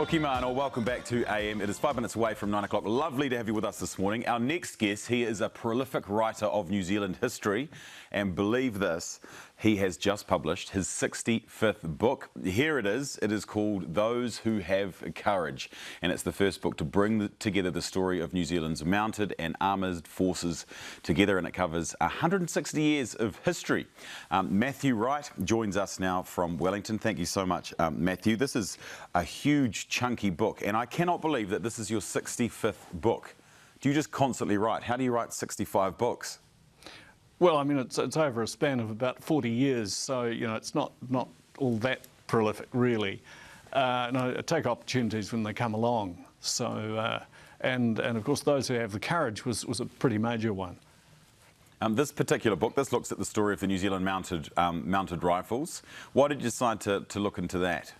Well, kia mana, welcome back to AM. It is 5 minutes away from 9 o'clock. Lovely to have you with us this morning. Our next guest, he is a prolific writer of New Zealand history, and believe this, he has just published his 65th book. Here it is. It is called Those Who Have Courage, and it's the first book to bring together the story of New Zealand's mounted and armoured forces together, and it covers 160 years of history. Matthew Wright joins us now from Wellington. Thank you so much, Matthew. This is a huge, chunky book, and I cannot believe that this is your 65th book. Do you just constantly write? How do you write 65 books? Well, I mean, it's over a span of about 40 years, so, you know, it's not all that prolific, really. And I take opportunities when they come along. So, and of course, Those Who Have the Courage was a pretty major one. This particular book, this looks at the story of the New Zealand mounted rifles. Why did you decide to look into that?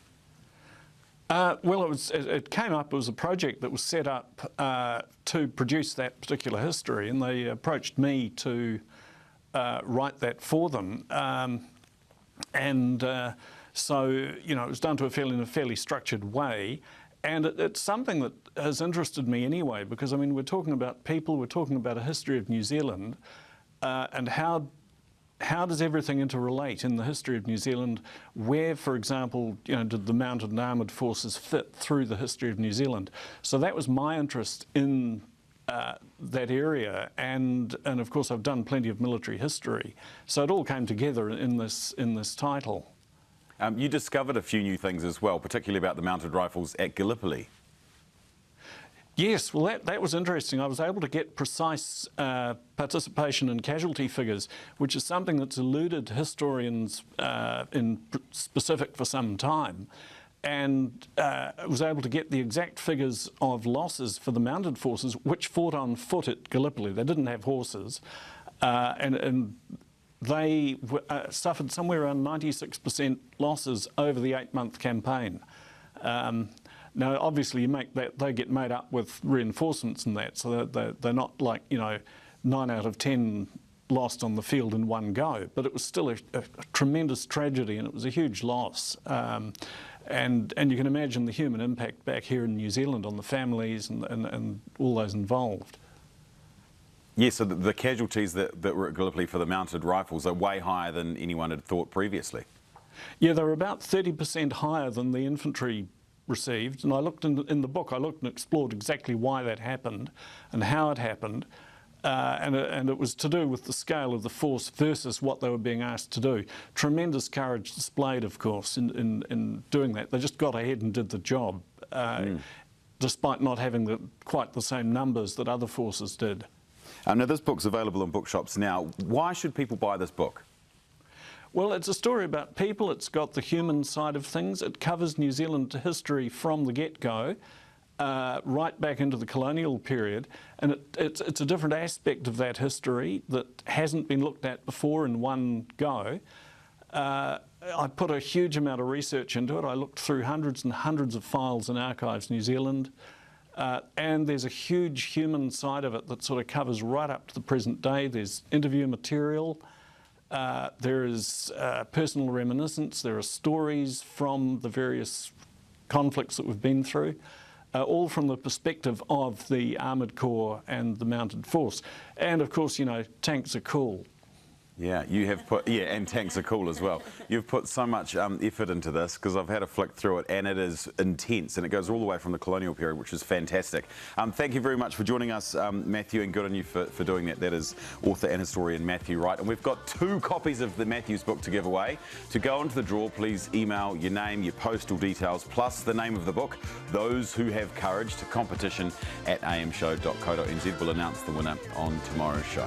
Well, it came up, it was a project that was set up to produce that particular history, and they approached me to write that for them. So, you know, it was done in a fairly structured way. And it's something that has interested me anyway, because, I mean, we're talking about people, we're talking about a history of New Zealand, and how does everything interrelate in the history of New Zealand? Where, for example, you know, did the mounted and armoured forces fit through the history of New Zealand? So that was my interest in that area, and of course I've done plenty of military history, so it all came together in this title. You discovered a few new things as well, particularly about the mounted rifles at Gallipoli. Yes, well that was interesting. I was able to get precise participation and casualty figures, which is something that's eluded historians in specific for some time. And was able to get the exact figures of losses for the mounted forces, which fought on foot at Gallipoli. They didn't have horses, and they suffered somewhere around 96% losses over the 8-month campaign. Now, obviously, they get made up with reinforcements and that, so they're not like, you know, 9 out of 10 lost on the field in one go. But it was still a tremendous tragedy, and it was a huge loss. And you can imagine the human impact back here in New Zealand on the families and all those involved. Yes, so the casualties that were at Gallipoli for the mounted rifles are way higher than anyone had thought previously. Yeah, they were about 30% higher than the infantry received. And I looked in the book, I looked and explored exactly why that happened and how it happened. And it was to do with the scale of the force versus what they were being asked to do. Tremendous courage displayed, of course, in doing that. They just got ahead and did the job, despite not having quite the same numbers that other forces did. Now, this book's available in bookshops now. Why should people buy this book? Well, it's a story about people. It's got the human side of things. It covers New Zealand history from the get-go. Right back into the colonial period, and it's a different aspect of that history that hasn't been looked at before in one go. I put a huge amount of research into it. I looked through hundreds and hundreds of files in Archives New Zealand, and there's a huge human side of it that sort of covers right up to the present day. There's interview material, there is personal reminiscence, there are stories from the various conflicts that we've been through. All from the perspective of the Armoured Corps and the mounted force. And of course, you know, tanks are cool. Yeah, you have put, and tanks are cool as well. You've put so much effort into this, because I've had a flick through it, and it is intense, and it goes all the way from the colonial period, which is fantastic. Thank you very much for joining us, Matthew, and good on you for doing that. That is author and historian Matthew Wright. And we've got 2 copies of the Matthew's book to give away. To go into the draw, please email your name, your postal details, plus the name of the book, Those Who Have Courage, to competition@amshow.co.nz. We'll announce the winner on tomorrow's show.